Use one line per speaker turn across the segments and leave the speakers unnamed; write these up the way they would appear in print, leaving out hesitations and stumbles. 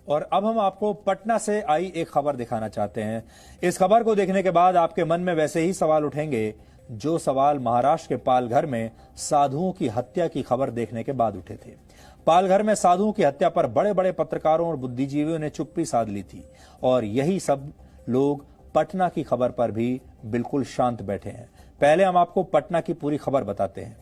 और अब हम आपको पटना से आई एक खबर दिखाना चाहते हैं। इस खबर को देखने के बाद आपके मन में वैसे ही सवाल उठेंगे जो सवाल महाराष्ट्र के पालघर में साधुओं की हत्या की खबर देखने के बाद उठे थे। पालघर में साधुओं की हत्या पर बड़े बड़े पत्रकारों और बुद्धिजीवियों ने चुप्पी साध ली थी और यही सब लोग पटना की खबर पर भी बिल्कुल शांत बैठे हैं। पहले हम आपको पटना की पूरी खबर बताते हैं।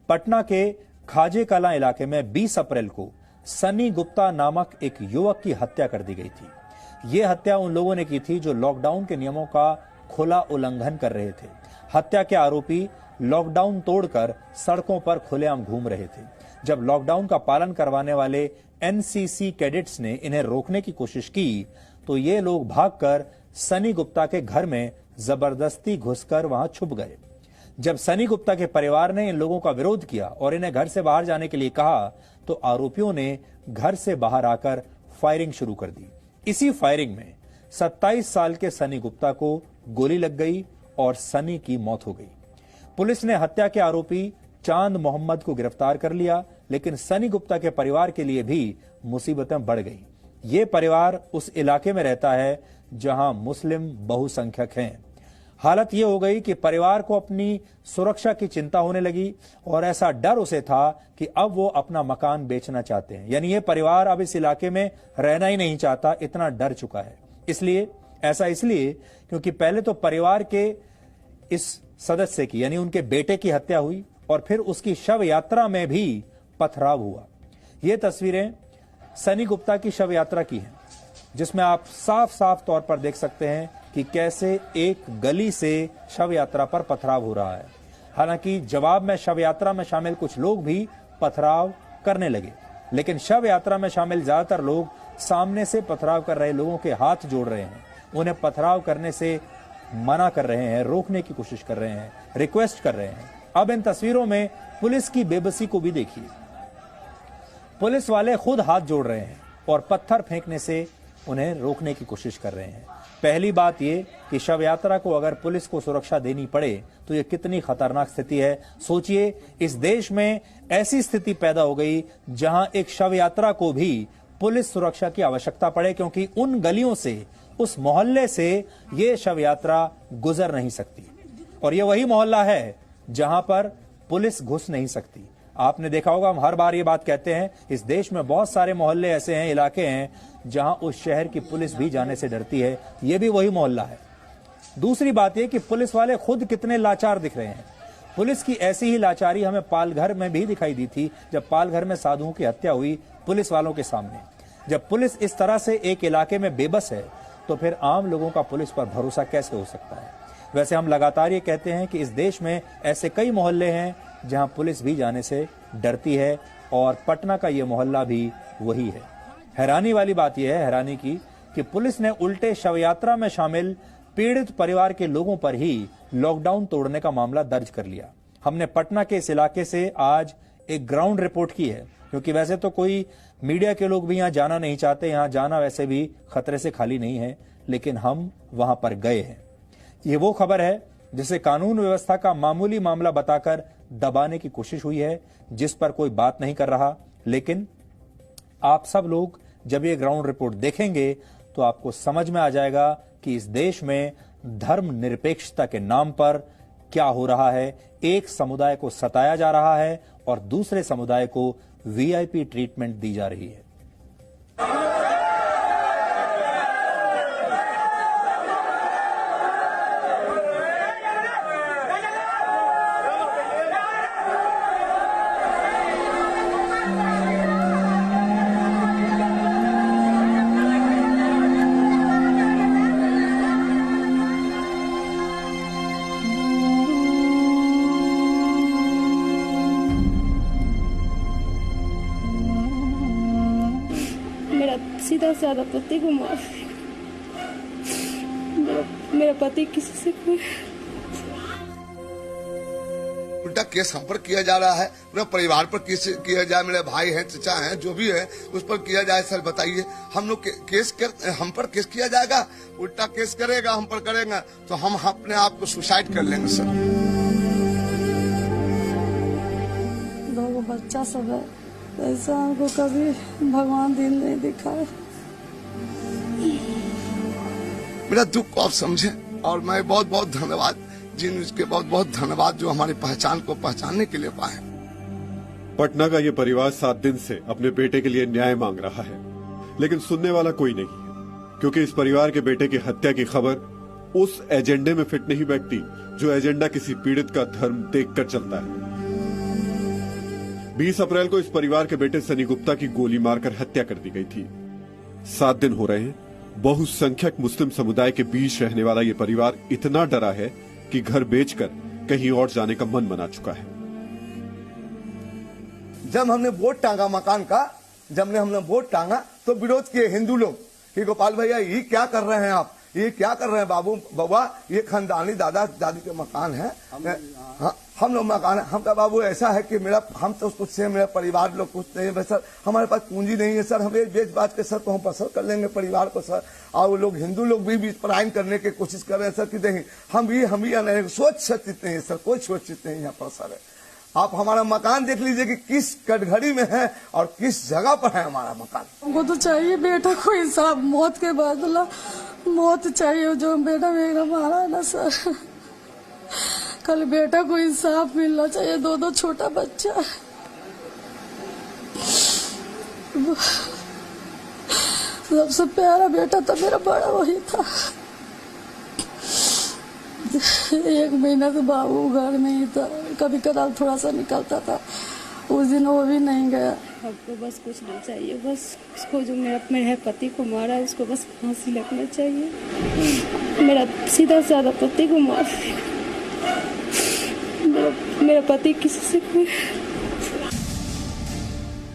पटना के खाजे कला इलाके में 20 अप्रैल को सनी गुप्ता नामक एक युवक की हत्या कर दी गई थी। यह हत्या उन लोगों ने की थी जो लॉकडाउन के नियमों का खुला उल्लंघन कर रहे थे। हत्या के आरोपी लॉकडाउन तोड़कर सड़कों पर खुलेआम घूम रहे थे। जब लॉकडाउन का पालन करवाने वाले एनसीसी कैडेट्स ने इन्हें रोकने की कोशिश की तो ये लोग भागकर सनी गुप्ता के घर में जबरदस्ती घुसकर वहां छुप गए। जब सनी गुप्ता के परिवार ने इन लोगों का विरोध किया और इन्हें घर से बाहर जाने के लिए कहा तो आरोपियों ने घर से बाहर आकर फायरिंग शुरू कर दी। इसी फायरिंग में 27 साल के सनी गुप्ता को गोली लग गई और सनी की मौत हो गई। पुलिस ने हत्या के आरोपी चांद मोहम्मद को गिरफ्तार कर लिया, लेकिन सनी गुप्ता के परिवार के लिए भी मुसीबतें बढ़ गई। ये परिवार उस इलाके में रहता है जहां मुस्लिम बहुसंख्यक हैं। हालत यह हो गई कि परिवार को अपनी सुरक्षा की चिंता होने लगी और ऐसा डर उसे था कि अब वो अपना मकान बेचना चाहते हैं। यानी ये परिवार अब इस इलाके में रहना ही नहीं चाहता, इतना डर चुका है। इसलिए क्योंकि पहले तो परिवार के इस सदस्य की यानी उनके बेटे की हत्या हुई और फिर उसकी शव यात्रा में भी पथराव हुआ। ये तस्वीरें सनी गुप्ता की शव यात्रा की हैं, जिसमें आप साफ साफ तौर पर देख सकते हैं कि कैसे एक गली से शव यात्रा पर पथराव हो रहा है। हालांकि जवाब में शव यात्रा में शामिल कुछ लोग भी पथराव करने लगे, लेकिन शव यात्रा में शामिल ज्यादातर लोग सामने से पथराव कर रहे लोगों के हाथ जोड़ रहे हैं, उन्हें पथराव करने से मना कर रहे हैं, रोकने की कोशिश कर रहे हैं, रिक्वेस्ट कर रहे हैं। अब इन तस्वीरों में पुलिस की बेबसी को भी देखिए। पुलिस वाले खुद हाथ जोड़ रहे हैं और पत्थर फेंकने से उन्हें रोकने की कोशिश कर रहे हैं। पहली बात यह कि शव यात्रा को अगर पुलिस को सुरक्षा देनी पड़े तो यह कितनी खतरनाक स्थिति है। सोचिए, इस देश में ऐसी स्थिति पैदा हो गई जहां एक शव यात्रा को भी पुलिस सुरक्षा की आवश्यकता पड़े, क्योंकि उन गलियों से, उस मोहल्ले से ये शव यात्रा गुजर नहीं सकती। और ये वही मोहल्ला है जहां पर पुलिस घुस नहीं सकती। आपने देखा होगा, हम हर बार ये बात कहते हैं, इस देश में बहुत सारे मोहल्ले ऐसे हैं, इलाके हैं जहां उस शहर की पुलिस भी जाने से डरती है। ये भी वही मोहल्ला है। दूसरी बात यह कि पुलिस वाले खुद कितने लाचार दिख रहे हैं। पुलिस की ऐसी ही लाचारी हमें पालघर में भी दिखाई दी थी, जब पालघर में साधुओं की हत्या हुई पुलिस वालों के सामने। जब पुलिस इस तरह से एक इलाके में बेबस है तो फिर आम लोगों का पुलिस पर भरोसा कैसे हो सकता है। वैसे हम लगातार ये कहते हैं कि इस देश में ऐसे कई मोहल्ले हैं जहां पुलिस भी जाने से डरती है और पटना का ये मोहल्ला भी वही है। हैरानी वाली बात यह है, हैरानी की, कि पुलिस ने उल्टे शव यात्रा में शामिल पीड़ित परिवार के लोगों पर ही लॉकडाउन तोड़ने का मामला दर्ज कर लिया। हमने पटना के इस इलाके से आज एक ग्राउंड रिपोर्ट की है, क्योंकि वैसे तो कोई मीडिया के लोग भी यहाँ जाना नहीं चाहते, यहाँ जाना वैसे भी खतरे से खाली नहीं है, लेकिन हम वहां पर गए हैं। ये वो खबर है जिसे कानून व्यवस्था का मामूली मामला बताकर दबाने की कोशिश हुई है, जिस पर कोई बात नहीं कर रहा। लेकिन आप सब लोग जब ये ग्राउंड रिपोर्ट देखेंगे तो आपको समझ में आ जाएगा कि इस देश में धर्मनिरपेक्षता के नाम पर क्या हो रहा है। एक समुदाय को सताया जा रहा है और दूसरे समुदाय को वीआईपी ट्रीटमेंट दी जा रही है।
सीधा साधा पति को मार मेरा पति किसी से कोई
उल्टा केस हम पर किया जा रहा है, मेरे परिवार पर केस किया जाए, मेरे भाई हैं, चचा हैं, जो भी है उस पर किया जाए। सर बताइए, हम लोग हम पर केस किया जाएगा, उल्टा केस करेगा, हम पर करेगा तो हम अपने आप को सुसाइड कर लेंगे। सर
2 बच्चा सब है, ऐसा हमको कभी भगवान दिन नहीं दिखा।
मेरा दुख को आप समझें। और मैं बहुत बहुत धन्यवाद जिनके बहुत बहुत धन्यवाद जो हमारी पहचान को पहचानने के लिए पाए।
पटना का ये परिवार 7 दिन से अपने बेटे के लिए न्याय मांग रहा है, लेकिन सुनने वाला कोई नहीं है, क्योंकि इस परिवार के बेटे की हत्या की खबर उस एजेंडे में फिट नहीं बैठती जो एजेंडा किसी पीड़ित का धर्म देखकर चलता है। 20 अप्रैल को इस परिवार के बेटे सनी गुप्ता की गोली मारकर हत्या कर दी गई थी। 7 दिन हो रहे हैं। बहुसंख्यक मुस्लिम समुदाय के बीच रहने वाला ये परिवार इतना डरा है कि घर बेचकर कहीं और जाने का मन बना चुका है।
जब हमने वोट टांगा मकान का, जब हमने वोट टांगा तो विरोध किए हिंदू लोग कि गोपाल भैया ये क्या कर रहे हैं आप, ये क्या कर रहे हैं बाबू बउआ, ये खानदानी दादा दादी के मकान है। हाँ, हम लोग मकान है। हम कहा बाबू ऐसा है कि हम तो कुछ से मेरा परिवार लोग कुछ नहीं है सर, हमारे पास पूंजी नहीं है सर, हम एक बेच बात के सर तो हम बसर कर लेंगे परिवार को सर। और वो लोग हिंदू लोग भी पलायन करने की कोशिश कर रहे हैं सर कि नहीं हम भी सोच सकते नहीं है सर, कोई सोच सकते नहीं यहाँ पर सर। आप हमारा मकान देख लीजिए कि किस कटघड़ी में है और किस जगह पर है हमारा मकान।
हमको तो चाहिए बेटा को इंसाफ, मौत के बदला मौत चाहिए। जो बेटा मेरा मारा है ना सर, कल बेटा को इंसाफ मिलना चाहिए। 2 छोटा बच्चा है। सबसे प्यारा बेटा तो मेरा बड़ा वही था। 1 महीना तो बाबू घर में ही था, कभी कदार थोड़ा सा निकलता था, उस दिन वो भी नहीं गया।
हमको बस कुछ नहीं चाहिए, बस उसको जो मेरे पति को मारा है उसको बस फांसी लगना चाहिए। मेरा सीधा साधा पति को मार मेरा पति किसी से कोई।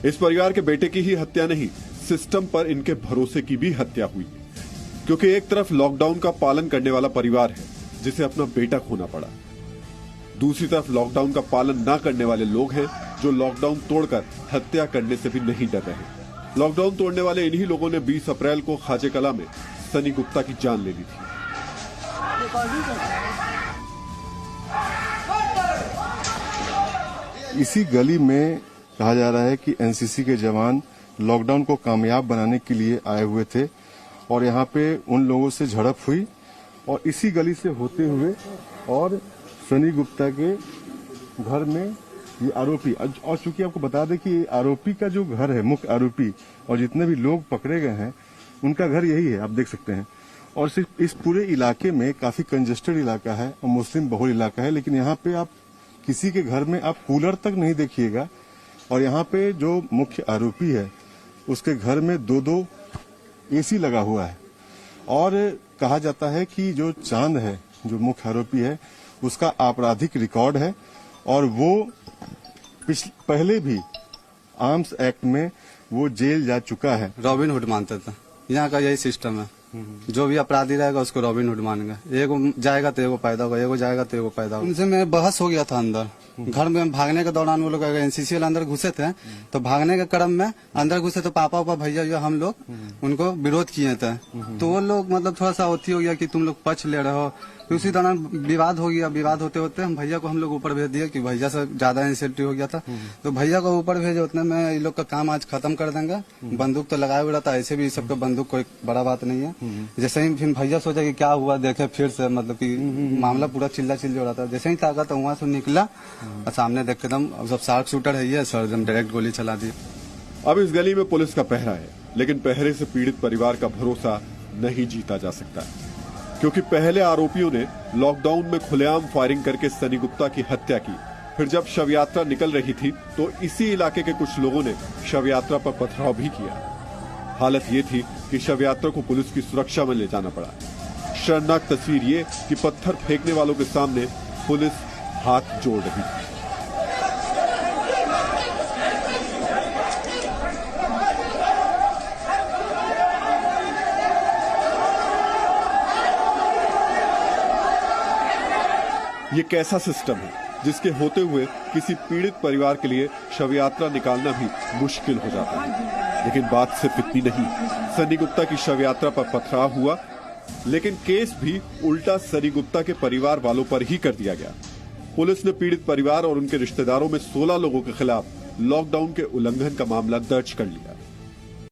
इस परिवार के बेटे की ही हत्या नहीं, सिस्टम पर इनके भरोसे की भी हत्या हुई, क्योंकि एक तरफ लॉकडाउन का पालन करने वाला परिवार है जिसे अपना बेटा खोना पड़ा, दूसरी तरफ लॉकडाउन का पालन न करने वाले लोग हैं जो लॉकडाउन तोड़कर हत्या करने से भी नहीं डर रहे। लॉकडाउन तोड़ने वाले इन्हीं लोगों ने 20 अप्रैल को खाजे कला में सनी गुप्ता की जान ले ली थी।
इसी गली में कहा जा रहा है कि एनसीसी के जवान लॉकडाउन को कामयाब बनाने के लिए आए हुए थे और यहाँ पे उन लोगों से झड़प हुई और इसी गली से होते हुए और सनी गुप्ता के घर में ये आरोपी, और चूंकि आपको बता दें कि आरोपी का जो घर है, मुख्य आरोपी और जितने भी लोग पकड़े गए हैं उनका घर यही है, आप देख सकते हैं। और सिर्फ इस पूरे इलाके में काफी कंजेस्टेड इलाका है और मुस्लिम बहुल इलाका है, लेकिन यहाँ पे आप किसी के घर में आप कूलर तक नहीं देखिएगा। और यहाँ पे जो मुख्य आरोपी है उसके घर में 2 एसी लगा हुआ है और कहा जाता है कि जो चांद है, जो मुख्य आरोपी है, उसका आपराधिक रिकॉर्ड है और वो पहले भी आर्म्स एक्ट में वो जेल जा चुका है।
रॉबिन हुड मानता था, यहाँ का यही सिस्टम है। जो भी अपराधी रहेगा उसको रॉबिन हुड मानेगा, एगो जाएगा तो एगो पैदा होगा, एगो जाएगा तो एगो पैदा होगा। उनसे मैं बहस हो गया था अंदर घर में। भागने के दौरान वो लोग एनसीसी वाले अंदर घुसे थे, तो भागने के क्रम में अंदर घुसे तो पापा भैया हम लोग उनको विरोध किए थे। तो वो लोग मतलब थोड़ा सा होती हो गया कि तुम लोग पक्ष ले रहे हो, तो उसी दौरान विवाद हो गया। विवाद होते होते हम भैया को ऊपर भेज दिया कि भैया से ज्यादा इंसेंटिव हो गया था, तो भैया को ऊपर भेजे। उतने में ये लोग का काम आज खत्म कर देंगे। बंदूक तो लगाया हुआ था, ऐसे भी सबका बंदूक कोई बड़ा बात नहीं है। जैसे ही फिर भैया सोचा कि क्या हुआ, देखे फिर से मतलब कि मामला पूरा चिल्ला चिल्ली हो रहा था। जैसे ही ताकत वहां से निकला और सामने देख के एकदम सब शार्प शूटर है ये सर, एकदम डायरेक्ट गोली चला दी।
अब इस गली में पुलिस का पहरा है, लेकिन पहरे से पीड़ित परिवार का भरोसा नहीं जीता जा सकता, क्योंकि पहले आरोपियों ने लॉकडाउन में खुलेआम फायरिंग करके सनी गुप्ता की हत्या की। फिर जब शव यात्रा निकल रही थी तो इसी इलाके के कुछ लोगों ने शव यात्रा पर पथराव भी किया। हालत ये थी कि शव यात्रा को पुलिस की सुरक्षा में ले जाना पड़ा। शर्मनाक तस्वीर ये कि पत्थर फेंकने वालों के सामने पुलिस हाथ जोड़ रही थी। ये कैसा सिस्टम है जिसके होते हुए किसी पीड़ित परिवार के लिए शव यात्रा निकालना भी मुश्किल हो जाता है। लेकिन बात सिर्फ इतनी नहीं, सनी गुप्ता की शव यात्रा पर पथराव हुआ, लेकिन केस भी उल्टा सनी गुप्ता के परिवार वालों पर ही कर दिया गया। पुलिस ने पीड़ित परिवार और उनके रिश्तेदारों में 16 लोगों के खिलाफ लॉकडाउन के उल्लंघन का मामला दर्ज कर लिया।